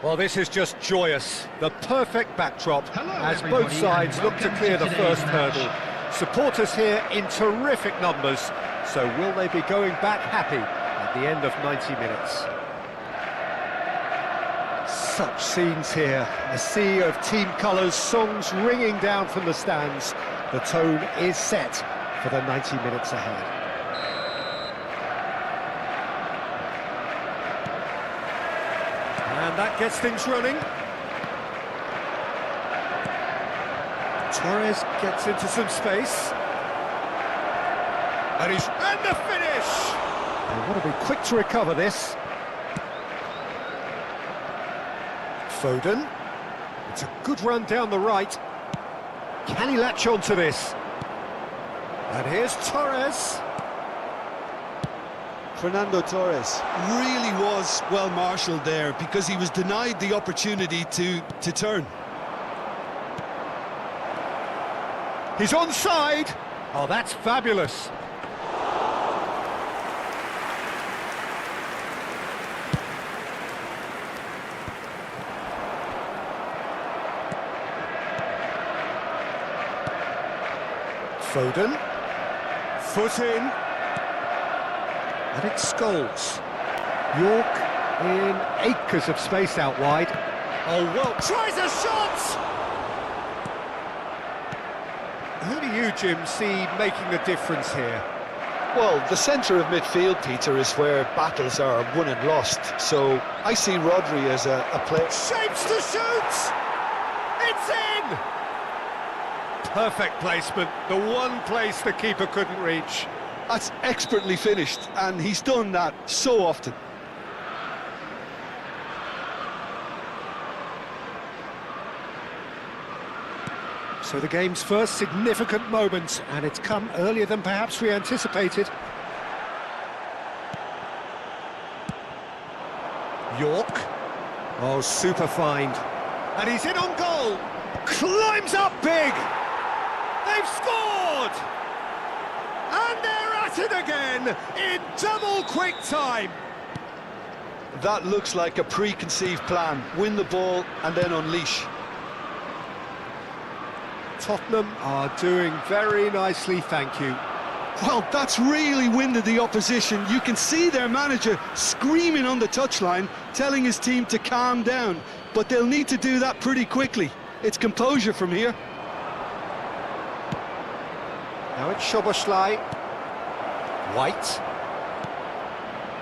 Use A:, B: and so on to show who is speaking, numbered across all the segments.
A: Well, this is just joyous. The perfect backdrop as both
B: everybody,
A: sides
B: and
A: look to
B: welcome
A: clear
B: to
A: the
B: today's
A: first
B: match.
A: hurdle. Supporters here in terrific numbers. So will they be going back happy at the end of 90 minutes? Such scenes here. A sea of team colours, songs ringing down from the stands. The tone is set for the 90 minutes ahead. And that gets things running. Torres gets into some space. And the finish! They want to be quick to recover this. Foden. It's a good run down the right. Can he latch on to this? And here's Torres.
C: Fernando Torres really was well marshalled there because he was denied the opportunity to turn.
A: He's onside. Oh, that's fabulous. Foden. Foot in. And it Scholes. York in acres of space out wide. Oh, well, tries a shot! Who do you, Jim, see making the difference here?
D: Well, the centre of midfield, Peter, is where battles are won and lost. So I see Rodri as a player.
A: Shapes to shoot! It's in! Perfect placement, the one place the keeper couldn't reach.
C: That's expertly finished, and he's done that so often.
A: So the game's first significant moment, and it's come earlier than perhaps we anticipated. York. Oh, super find. And he's in on goal. Climbs up big. They've scored! And they're at it again in double quick time.
C: That looks like a preconceived plan. Win the ball and then unleash.
A: Tottenham are doing very nicely, thank you.
C: Well, that's really winded the opposition. You can see their manager screaming on the touchline, telling his team to calm down. But they'll need to do that pretty quickly. It's composure from here.
A: Now it's Szoboszlai. White.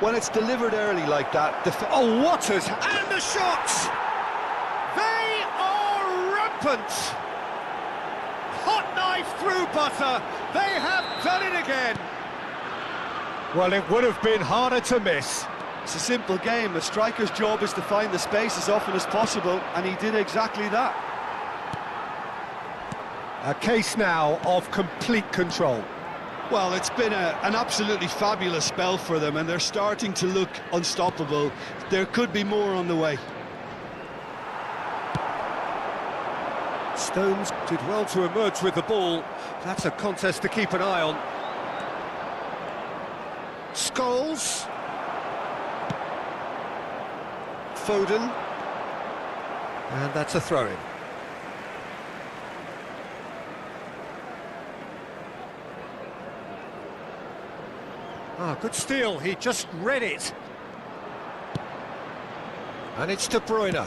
C: When it's delivered early like that,
A: Oh, Waters! And the shots! They are rampant! Hot knife through butter. They have done it again. Well, it would have been harder to miss.
C: it's a simple game. A striker's job is to find the space as often as possible, and he did exactly that.
A: A case now of complete control.
C: Well, it's been an absolutely fabulous spell for them, and they're starting to look unstoppable. There could be more on the way.
A: Stones did well to emerge with the ball. That's a contest to keep an eye on. Scholes. Foden. And that's a throw-in. Ah, good steal. He just read it. And it's De Bruyne.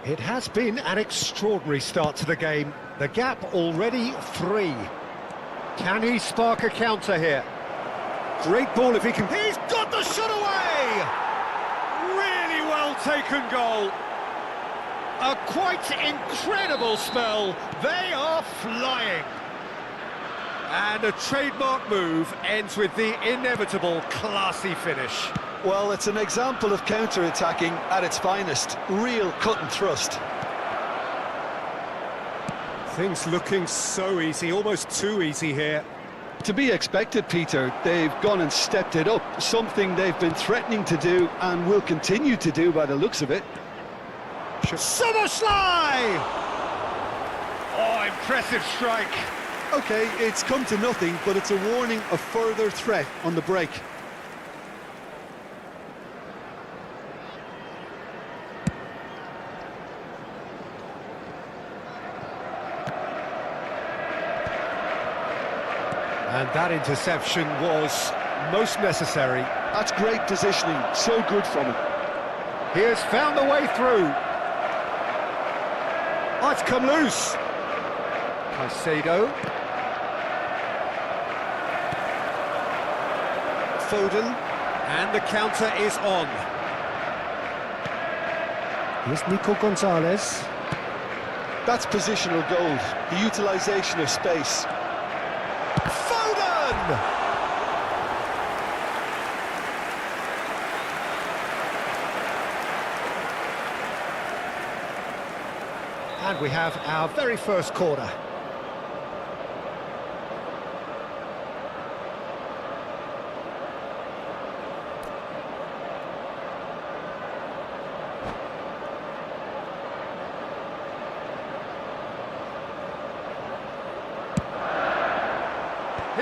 A: It has been an extraordinary start to the game. The gap already 3. Can he spark a counter here? Great ball if he can... He's got the shot away! Really well taken goal. A quite incredible spell. They are flying. And a trademark move ends with the inevitable classy finish.
C: Well, it's an example of counter-attacking at its finest. Real cut and thrust.
A: Things looking so easy, almost too easy here.
C: To be expected, Peter. They've gone and stepped it up. Something they've been threatening to do and will continue to do by the looks of it.
A: Szoboszlai! Oh, impressive strike.
C: OK, it's come to nothing, but it's a warning of further threat on the break.
A: And that interception was most necessary.
C: That's great positioning, so good from him.
A: He has found a way through. Oh, it's come loose. Caicedo. Foden. And the counter is on.
B: Here's Nico Gonzalez.
C: That's positional gold, the utilisation of space.
A: Foden! And we have our very first corner.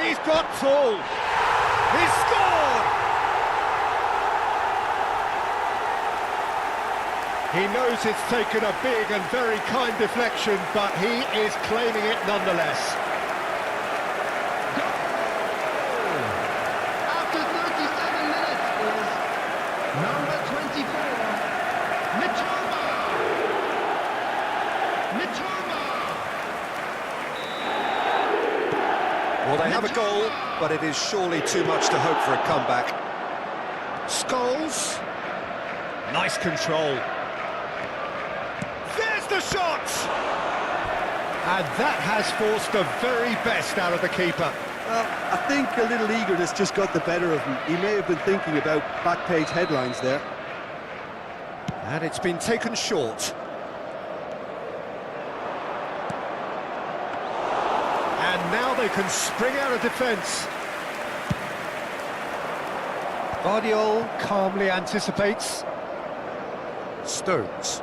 A: He's got full. He's scored! He knows it's taken a big and very kind deflection, but he is claiming it nonetheless.
E: After 37 minutes is number 24, Mitoma!
A: Well, they have a goal, but it is surely too much to hope for a comeback. Scholes. Nice control. There's the shot! And that has forced the very best out of the keeper.
C: Well, I think a little eagerness just got the better of him. He may have been thinking about back-page headlines there.
A: And it's been taken short. And now they can spring out of defence. Guardiola calmly anticipates. Stones.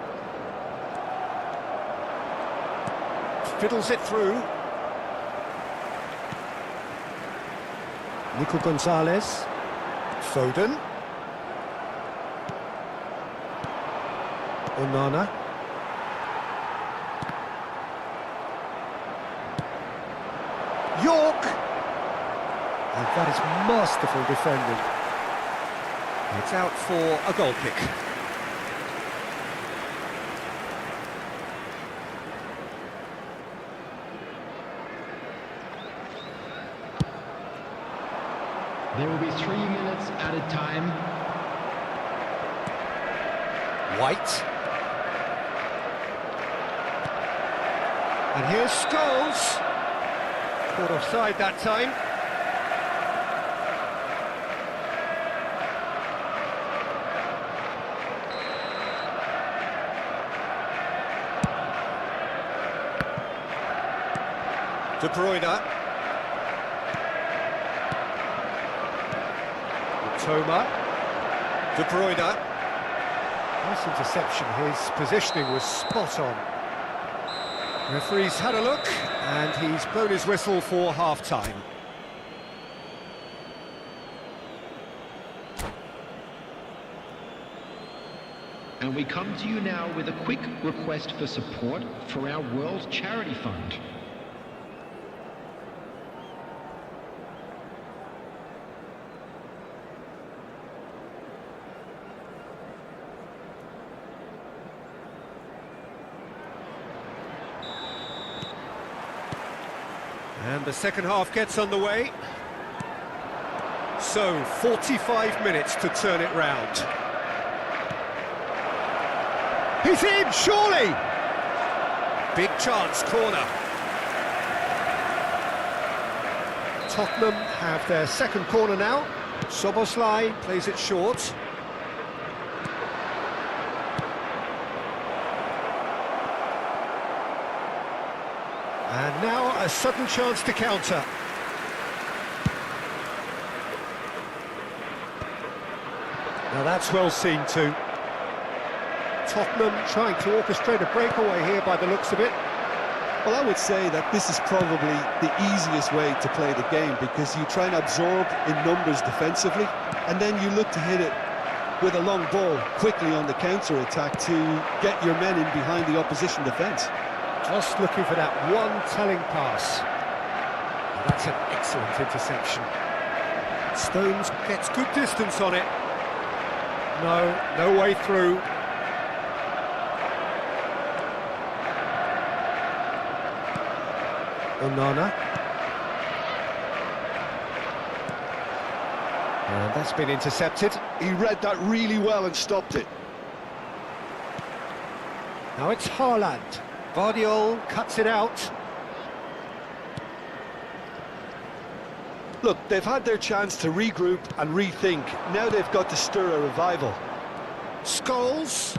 A: Fiddles it through.
B: Nico Gonzalez.
A: Foden.
B: Onana.
A: York.
B: And that is masterful defending.
A: It's out for a goal kick.
E: There will be 3 minutes added time.
A: White. And here's Scholes. Caught offside that time. De Bruyne. Toma. De Bruyne. Nice interception. His positioning was spot on. Referee's had a look, and he's blown his whistle for half-time.
E: And we come to you now with a quick request for support for our World Charity Fund.
A: And the second half gets underway. So, 45 minutes to turn it round. He's in, surely! Big chance, corner. Tottenham have their second corner now. Szoboszlai plays it short. And now a sudden chance to counter. Now that's well seen too. Tottenham trying to orchestrate a breakaway here by the looks of it.
C: Well, I would say that this is probably the easiest way to play the game, because you try and absorb in numbers defensively, and then you look to hit it with a long ball quickly on the counter-attack to get your men in behind the opposition defence.
A: Just looking for that one telling pass. That's an excellent interception. Stones gets good distance on it. No way through. Onana. And that's been intercepted.
C: He read that really well and stopped it.
A: Now it's Haaland. Vardiol cuts it out.
C: Look, they've had their chance to regroup and rethink. Now they've got to stir a revival.
A: Scholes.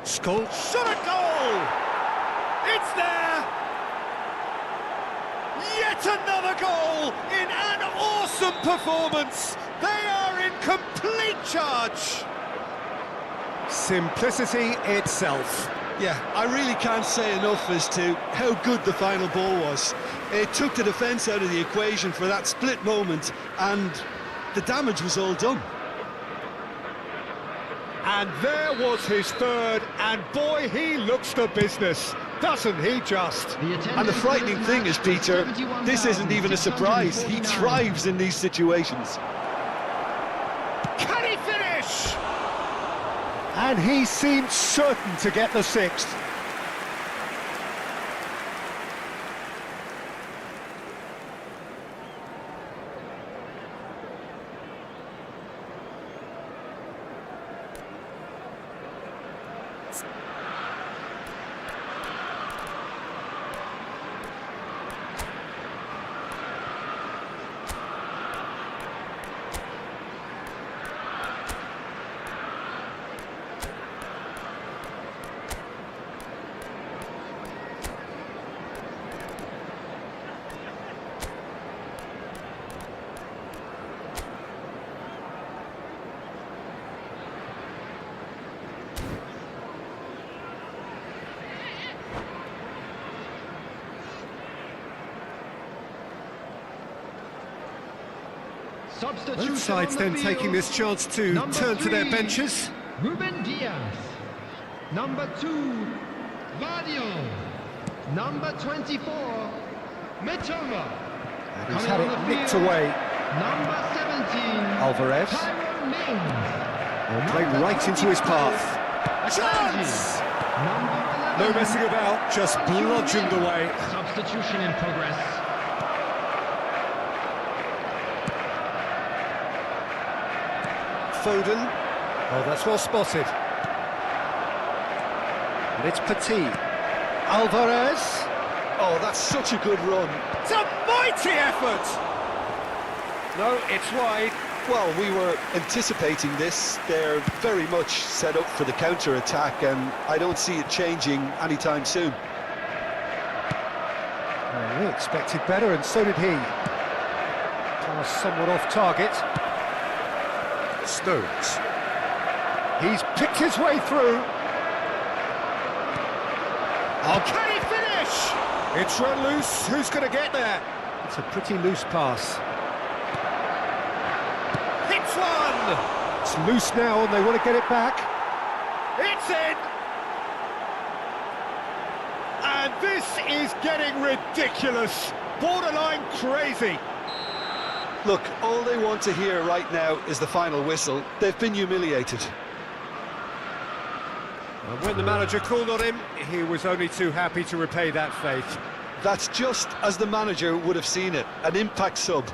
A: Scholes shot a goal! It's there! Yet another goal in an awesome performance! They are in complete charge! Simplicity itself.
C: Yeah, I really can't say enough as to how good the final ball was. It took the defence out of the equation for that split moment, and the damage was all done.
A: And there was his third, and boy, he looks the business, doesn't he just?
C: And the frightening thing is, Peter, this isn't even a surprise. He thrives in these situations.
A: Can he finish? And he seemed certain to get the sixth. Both sides then taking this chance to turn to their benches.
E: Ruben Diaz. Number 2, Vardiol. Number 24, Mitoma.
A: And he's had it nicked away.
E: Number 17,
A: Alvarez.
E: Tyrone Mings.
A: And played right into his path. Chance!
E: Number 11,
A: No messing about, just bludgeoned away.
E: Substitution in progress.
A: Foden. Oh, that's well spotted. And it's Petit. Alvarez.
C: Oh, that's such a good run.
A: It's a mighty effort! No, it's wide.
C: Well, we were anticipating this. They're very much set up for the counter-attack, and I don't see it changing anytime soon.
A: Well, we expected better, and so did he. Pass somewhat off target. Stones. He's picked his way through. Oh, can he finish? It's run loose. Who's going to get there? It's a pretty loose pass. Hits one! It's loose now, and they want to get it back. It's in! And this is getting ridiculous. Borderline crazy.
C: Look, all they want to hear right now is the final whistle. They've been humiliated.
A: And when the manager called on him, he was only too happy to repay that faith.
C: That's just as the manager would have seen it, an impact sub.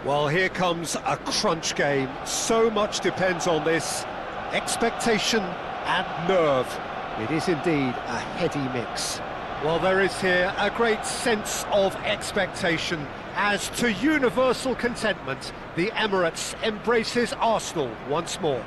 A: Well, here comes a crunch game. So much depends on this. Expectation and nerve.
B: It is indeed a heady mix.
A: Well, there is here a great sense of expectation. As to universal contentment, the Emirates embraces Arsenal once more.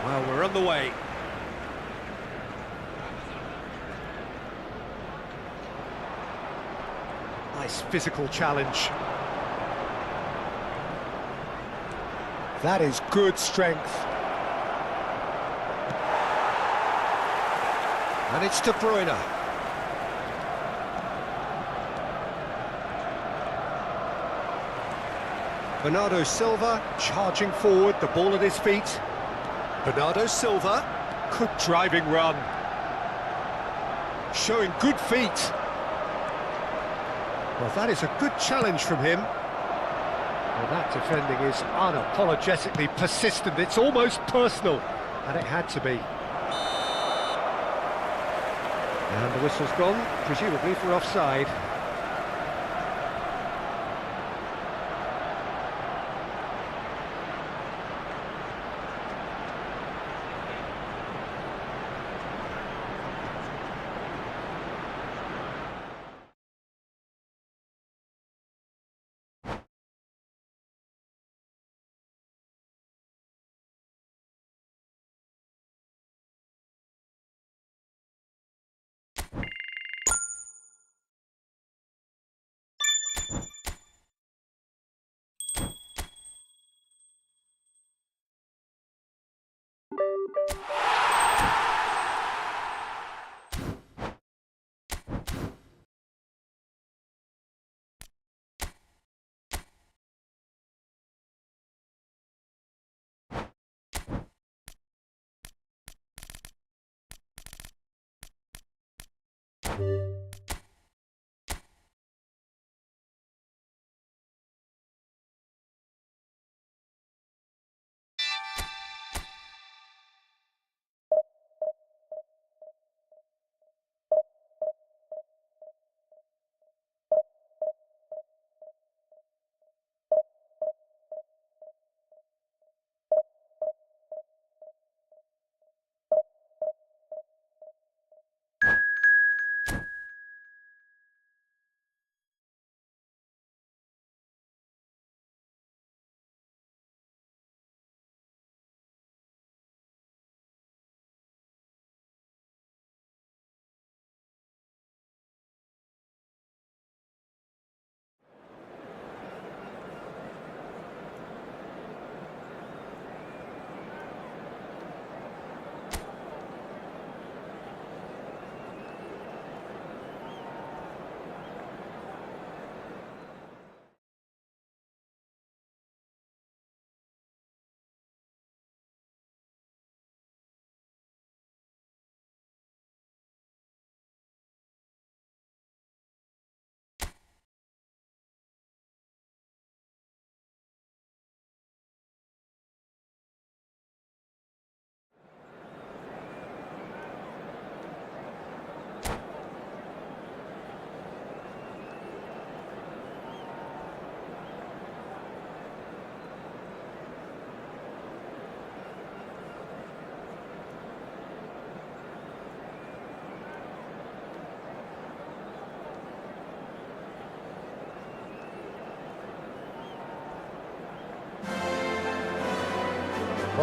A: Well, we're on the way. Nice physical challenge.
B: That is good strength.
A: And it's De Bruyne. Bernardo Silva charging forward, the ball at his feet. Bernardo Silva, good driving run. Showing good feet. Well, that is a good challenge from him.
B: Well, that defending is unapologetically persistent. It's almost personal, and it had to be. And the whistle's gone, presumably for offside.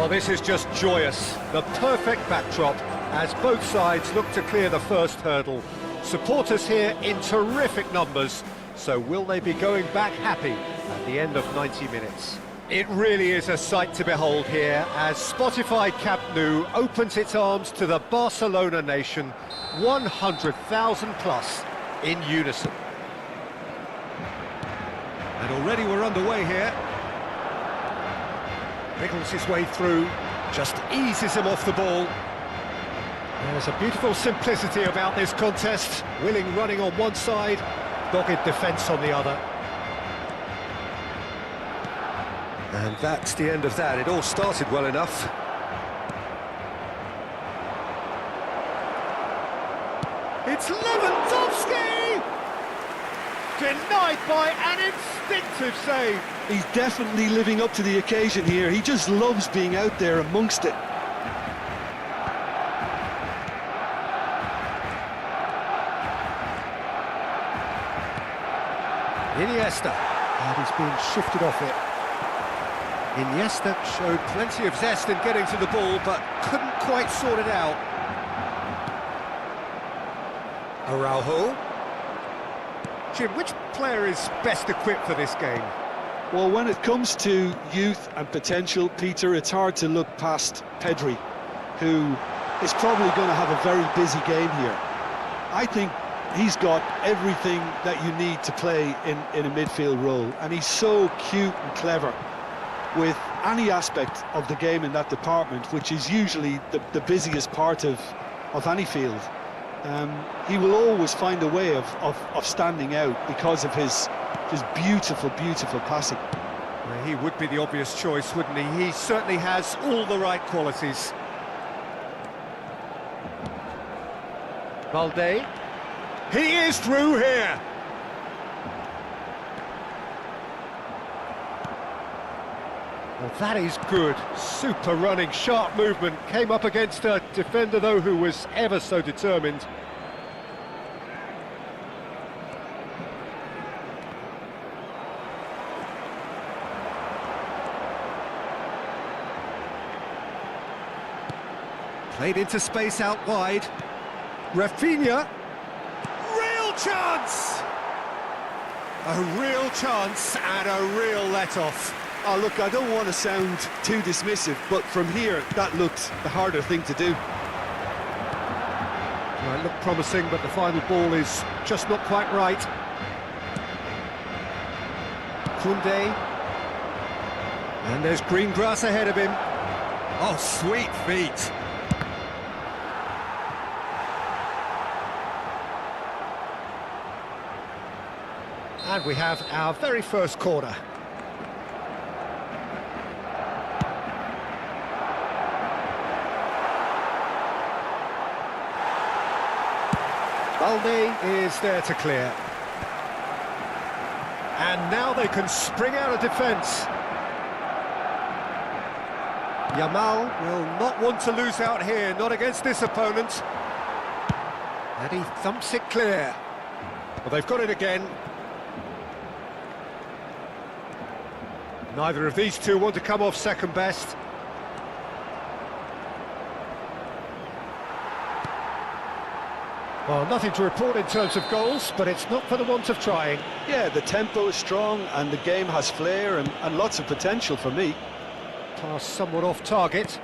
A: Well, this is just joyous. The perfect backdrop as both sides look to clear the first hurdle. Supporters here in terrific numbers. So will they be going back happy at the end of 90 minutes? It really is a sight to behold here as Spotify Camp Nou opens its arms to the Barcelona nation, 100,000 plus in unison. And already we're underway here. Wriggles his way through, Just eases him off the ball. There's a beautiful simplicity about this contest. Willing running on one side, dogged defence on the other. And that's the end of that. It all started well enough. It's Lewandowski! Denied by an instinctive save.
C: He's definitely living up to the occasion here. He just loves being out there amongst it.
A: Iniesta, and he's being shifted off it. Iniesta showed plenty of zest in getting to the ball, but couldn't quite sort it out. Araujo. Jim, which player is best equipped for this game?
C: Well, when it comes to youth and potential, Peter, it's hard to look past Pedri, who is probably going to have a very busy game here. I think he's got everything that you need to play in a midfield role, and he's so cute and clever with any aspect of the game in that department, which is usually the busiest part of any field. He will always find a way of standing out because of his beautiful, beautiful passing.
A: Well, he would be the obvious choice, wouldn't he? He certainly has all the right qualities. Valde. He is through here. Well, that is good. Super running, sharp movement. Came up against a defender, though, who was ever so determined. Played into space out wide. Rafinha. Real chance! A real chance and a real let-off.
C: Oh, look, I don't want to sound too dismissive, but from here, that looked the harder thing to do.
A: Well, it looked promising, but the final ball is just not quite right. Koundé. And there's green grass ahead of him. Oh, sweet feet. And we have our very first corner. Valde is there to clear. And now they can spring out of defence. Yamal will not want to lose out here, not against this opponent. And he thumps it clear. Well, they've got it again. Neither of these two want to come off second best. Well, nothing to report in terms of goals, but it's not for the want of trying.
C: Yeah, the tempo is strong and the game has flair and lots of potential for me.
A: Pass somewhat off target.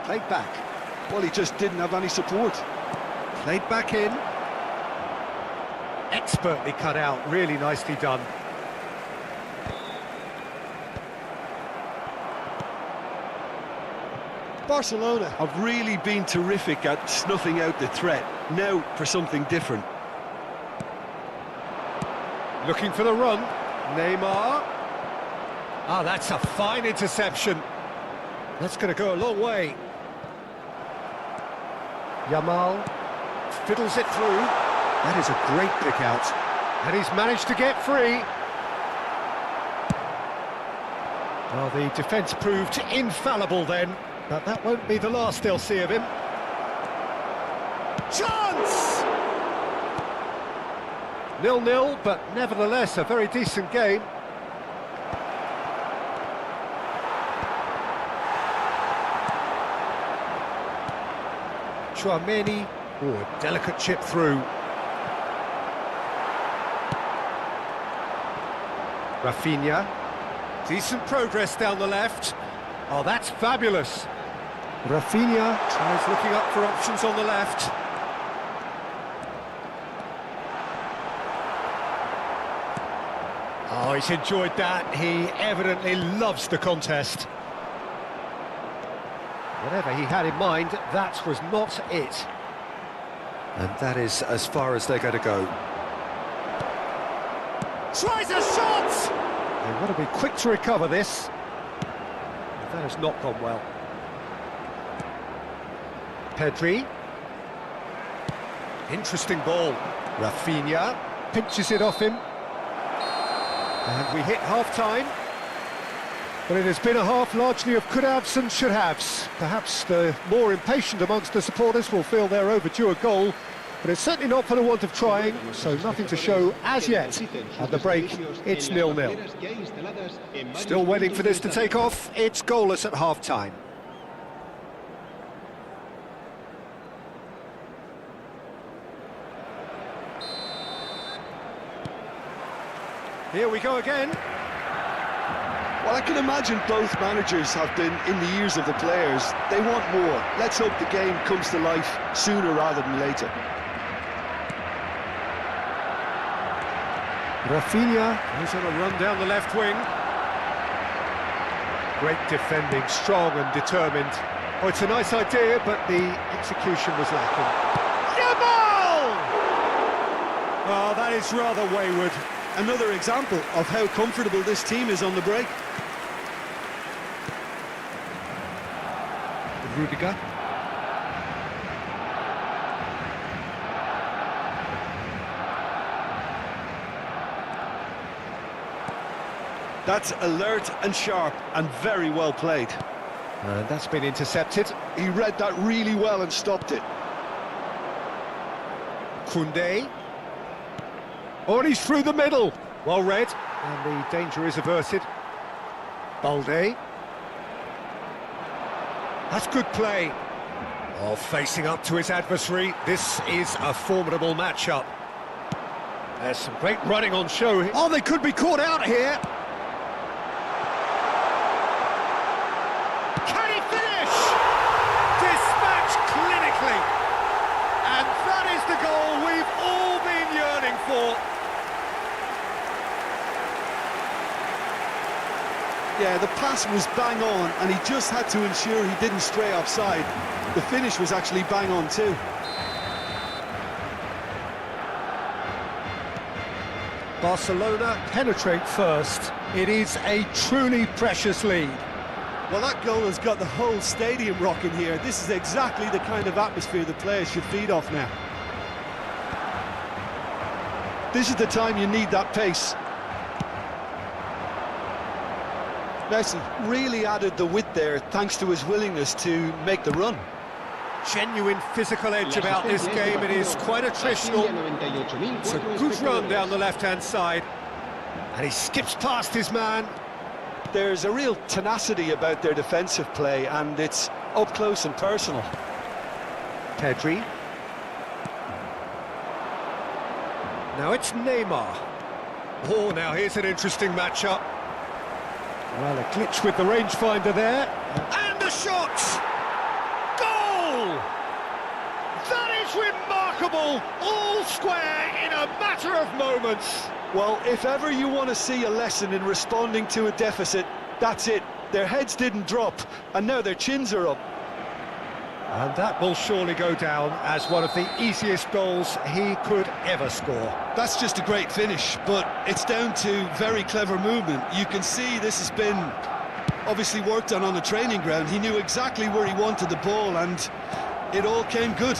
A: Played back.
C: Well, he just didn't have any support.
A: Played back in. Expertly cut out, really nicely done.
C: Barcelona have really been terrific at snuffing out the threat. Now for something different.
A: Looking for the run. Neymar. Ah, that's a fine interception. That's going to go a long way. Yamal fiddles it through. That is a great pick out. And he's managed to get free. Well, the defence proved infallible then. But that won't be the last they'll see of him. Chance! 0-0, but nevertheless a very decent game. Chouameni, oh, a delicate chip through. Rafinha, decent progress down the left. Oh, that's fabulous. Rafinha tries looking up for options on the left. Oh, he's enjoyed that. He evidently loves the contest.
B: Whatever he had in mind, that was not it.
A: And that is as far as they're going to go.
B: Tries a shot! They want to be quick to recover this. That has not gone well. Pedri. Interesting ball. Rafinha pinches it off him. And we hit half-time. But it has been a half largely of could-haves and should-haves. Perhaps the more impatient amongst the supporters will feel they're overdue a goal, but it's certainly not for the want of trying, so nothing to show as yet. At the break, it's 0-0. Still waiting for this to take off. It's goalless at half-time. Here we go again.
C: Well, I can imagine both managers have been in the ears of the players. They want more. Let's hope the game comes to life sooner rather than later.
B: Rafinha is on a run down the left wing. Great defending, strong and determined. Oh, it's a nice idea, but the execution was lacking. Yamal! Oh, that is rather wayward.
C: Another example of how comfortable this team is on the break.
B: Rudiger.
C: That's alert and sharp and very well played.
B: And that's been intercepted.
C: He read that really well and stopped it.
B: Koundé. Oh, and he's through the middle. Well read. And the danger is averted. Balde. That's good play. Oh, facing up to his adversary. This is a formidable matchup. There's some great running on show. Oh, they could be caught out here. Can he finish? Dispatched clinically. And that is the goal we've all been yearning for.
C: Yeah, the pass was bang on, and he just had to ensure he didn't stray offside. The finish was actually bang on too.
B: Barcelona penetrate first. It is a truly precious lead.
C: Well, that goal has got the whole stadium rocking here. This is exactly the kind of atmosphere the players should feed off now. This is the time you need that pace. Messi really added the width there thanks to his willingness to make the run.
B: Genuine physical edge about this game. It is quite attritional. It's a good run down the left-hand side. And he skips past his man.
C: There's a real tenacity about their defensive play, and it's up close and personal.
B: Pedri. Now it's Neymar. Oh, now here's an interesting matchup. Well, a glitch with the rangefinder there. And a shot! Goal! That is remarkable! All square in a matter of moments.
C: Well, if ever you want to see a lesson in responding to a deficit, that's it. Their heads didn't drop, and now their chins are up.
B: And that will surely go down as one of the easiest goals he could ever score.
C: That's just a great finish, but it's down to very clever movement. You can see this has been obviously worked on the training ground. He knew exactly where he wanted the ball, and it all came good.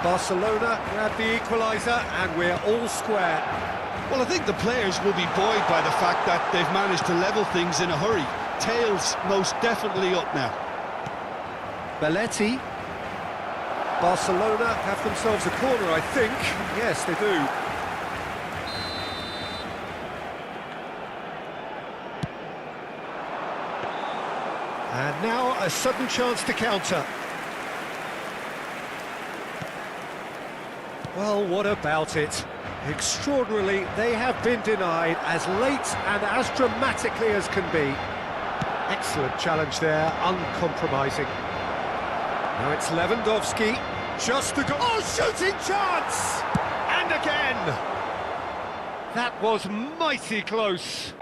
B: Barcelona grab the equaliser, and we're all square.
C: Well, I think the players will be buoyed by the fact that they've managed to level things in a hurry. Tails most definitely up now.
B: Belletti. Barcelona have themselves a corner, I think. Yes, they do. And now a sudden chance to counter. Well, what about it? Extraordinarily, they have been denied as late and as dramatically as can be. Excellent challenge there, uncompromising. Now it's Lewandowski, just the goal. Oh, shooting chance! And again! That was mighty close.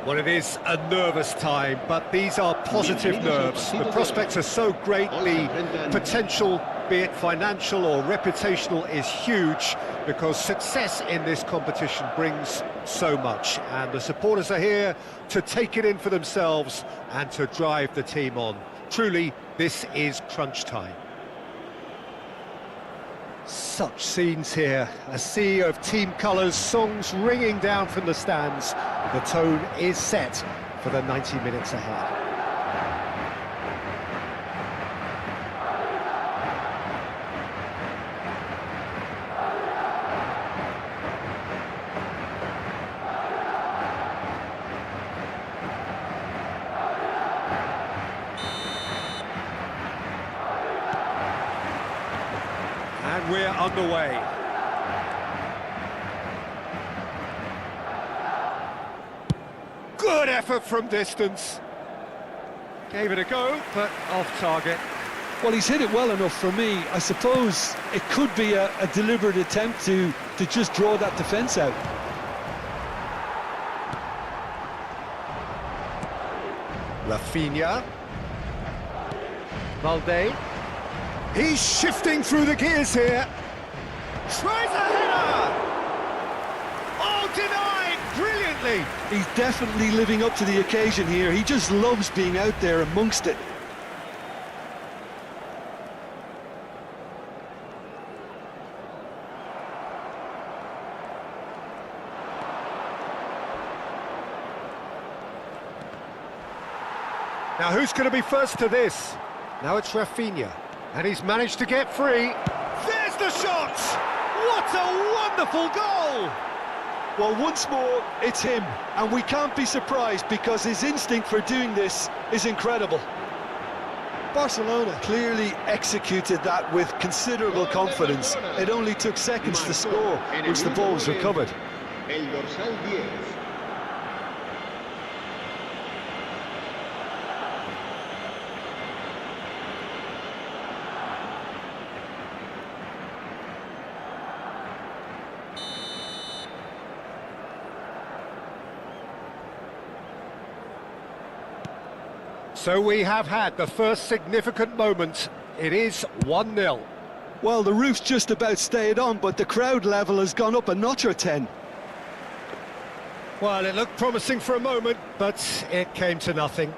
A: Well, it is a nervous time, but these are positive nerves. The prospects are so great, the potential, be it financial or reputational, is huge, because success in this competition brings so much, and the supporters are here to take it in for themselves and to drive the team on. Truly, this is crunch time. Such scenes here, a sea of team colours, songs ringing down from the stands. The tone is set for the 90 minutes ahead. And we're underway. Good effort from distance. Gave it a go, but off target.
C: Well, he's hit it well enough for me. I suppose it could be a deliberate attempt to just draw that defence out.
A: Rafinha. Valde. He's shifting through the gears here. Tries a header! Oh, denied brilliantly!
C: He's definitely living up to the occasion here. He just loves being out there amongst it.
A: Now who's going to be first to this? Now it's Rafinha, and he's managed to get free. There's the shot! What a wonderful goal!
C: Well, once more, it's him, and we can't be surprised because his instinct for doing this is incredible. Barcelona clearly executed that with considerable confidence. It only took seconds to score, which the ball was recovered.
A: So we have had the first significant moment. It is 1-0.
C: Well, the roof's just about stayed on, but the crowd level has gone up a notch or 10.
A: Well, it looked promising for a moment, but it came to nothing.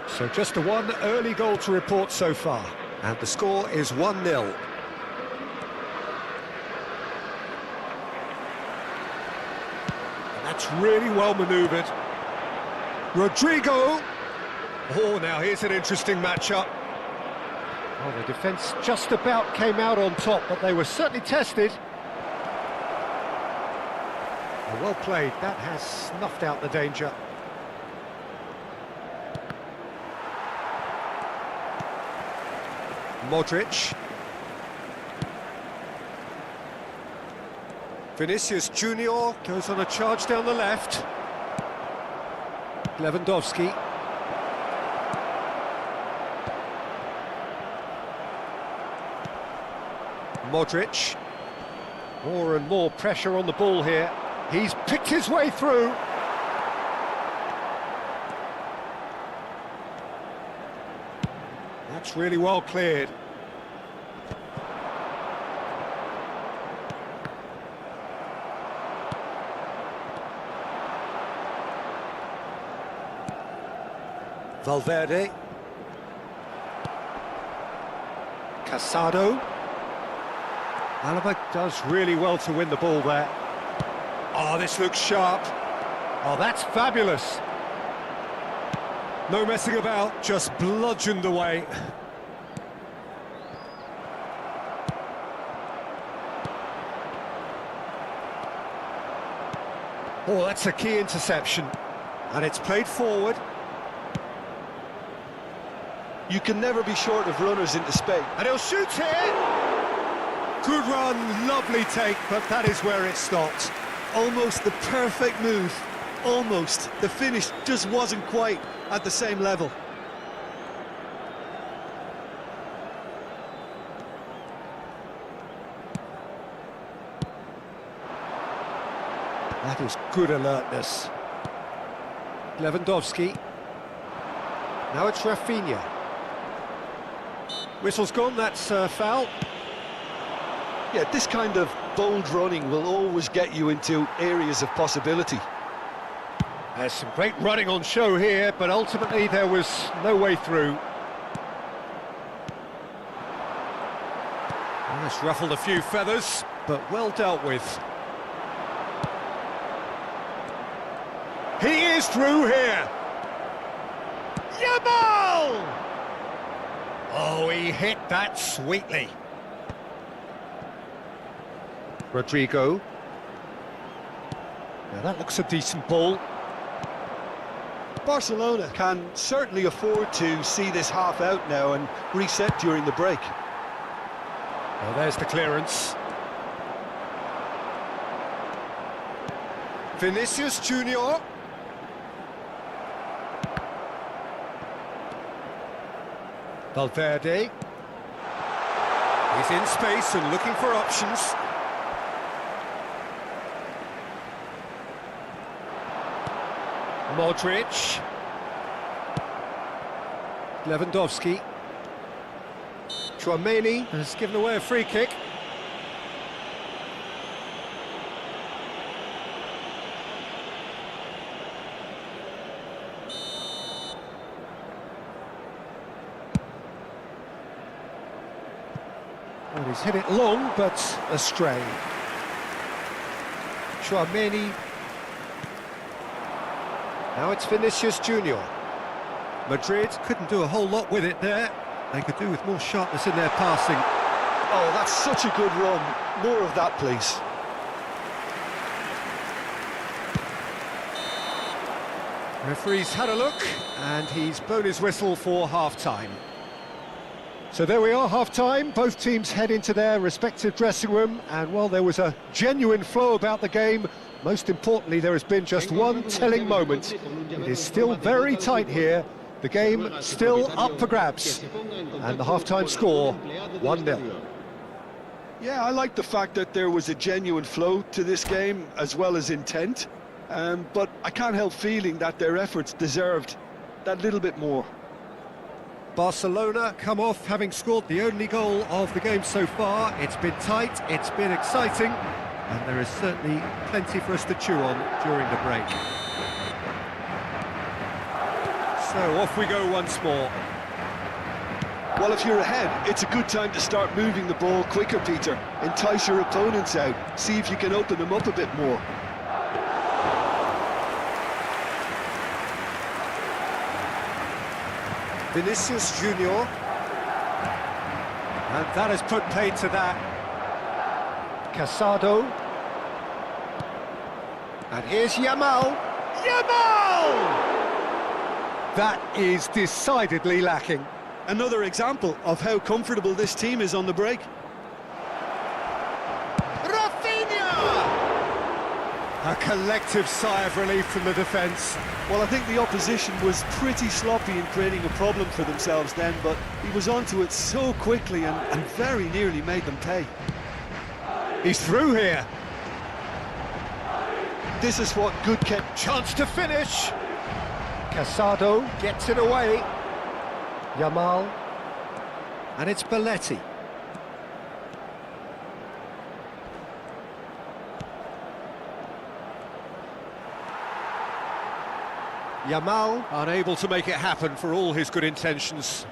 A: So just the one early goal to report so far, and the score is 1-0. That's really well manoeuvred. Rodrigo. Oh, now here's an interesting matchup. Oh, the defence just about came out on top, but they were certainly tested. Oh, well played. That has snuffed out the danger. Modric. Vinicius Junior goes on a charge down the left. Lewandowski. Modric. More and more pressure on the ball here. He's picked his way through. That's really well cleared. Valverde. Casado. Alaba does really well to win the ball there. Oh, this looks sharp. Oh, that's fabulous. No messing about, just bludgeoned away. Oh, that's a key interception. And it's played forward.
C: You can never be short of runners into space.
A: And he'll shoot here. Good run, lovely take, but that is where it stopped.
C: Almost the perfect move. Almost. The finish just wasn't quite at the same level.
A: That is good alertness. Lewandowski. Now it's Rafinha. Whistle's gone, that's foul.
D: Yeah, this kind of bold running will always get you into areas of possibility.
A: There's some great running on show here, but ultimately there was no way through. Well, it's ruffled a few feathers, but well dealt with. He is through here. Yamal! Oh, he hit that sweetly. Rodrigo. Now that looks a decent ball.
D: Barcelona can certainly afford to see this half out now and reset during the break.
A: Well, there's the clearance. Vinicius Junior. Valverde. He's in space and looking for options. Modric. Lewandowski. Chouameni has given away a free kick. Well, he's hit it long, but astray. Chouameni. Now it's Vinicius Junior. Madrid couldn't do a whole lot with it there. They could do with more sharpness in their passing.
D: Oh, that's such a good run. More of that, please.
A: Referee's had a look, and he's blown his whistle for half-time. So there we are, half-time. Both teams head into their respective dressing room, and while there was a genuine flow about the game, most importantly, there has been just one telling moment. It is still very tight here. The game still up for grabs. And the half-time score, 1-0.
C: Yeah, I like the fact that there was a genuine flow to this game, as well as intent. But I can't help feeling that their efforts deserved that little bit more.
A: Barcelona come off having scored the only goal of the game so far. It's been tight, it's been exciting, and there is certainly plenty for us to chew on during the break. So off we go once more.
C: Well, if you're ahead, it's a good time to start moving the ball quicker, Peter. Entice your opponents out, see if you can open them up a bit more.
A: Vinicius Junior. And that has put paid to that. Casado. And here's Yamal. Yamal! That is decidedly lacking.
C: Another example of how comfortable this team is on the break.
A: A collective sigh of relief from the defence.
C: Well, I think the opposition was pretty sloppy in creating a problem for themselves then, but he was onto it so quickly and very nearly made them pay.
A: He's through here.
C: This is what good
A: chance to finish. Casado gets it away. Yamal. And it's Belletti. Yamal unable to make it happen for all his good intentions.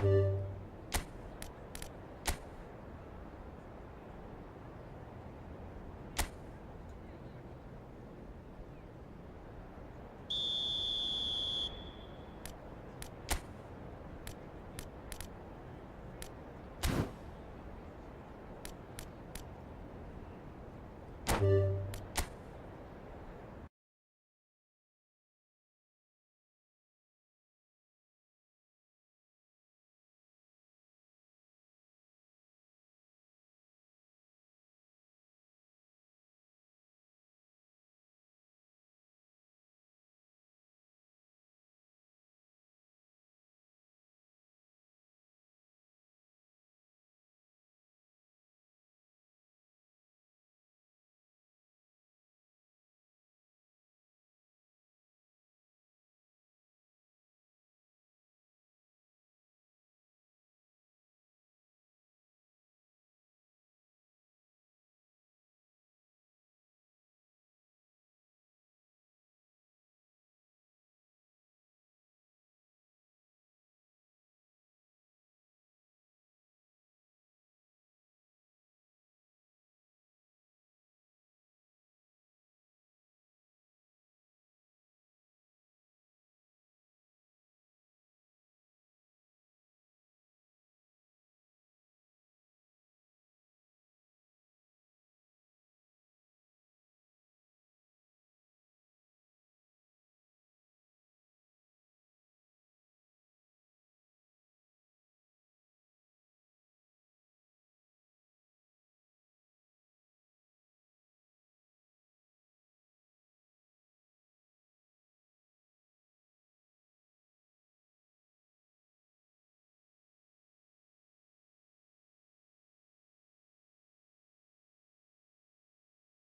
A: Efootball.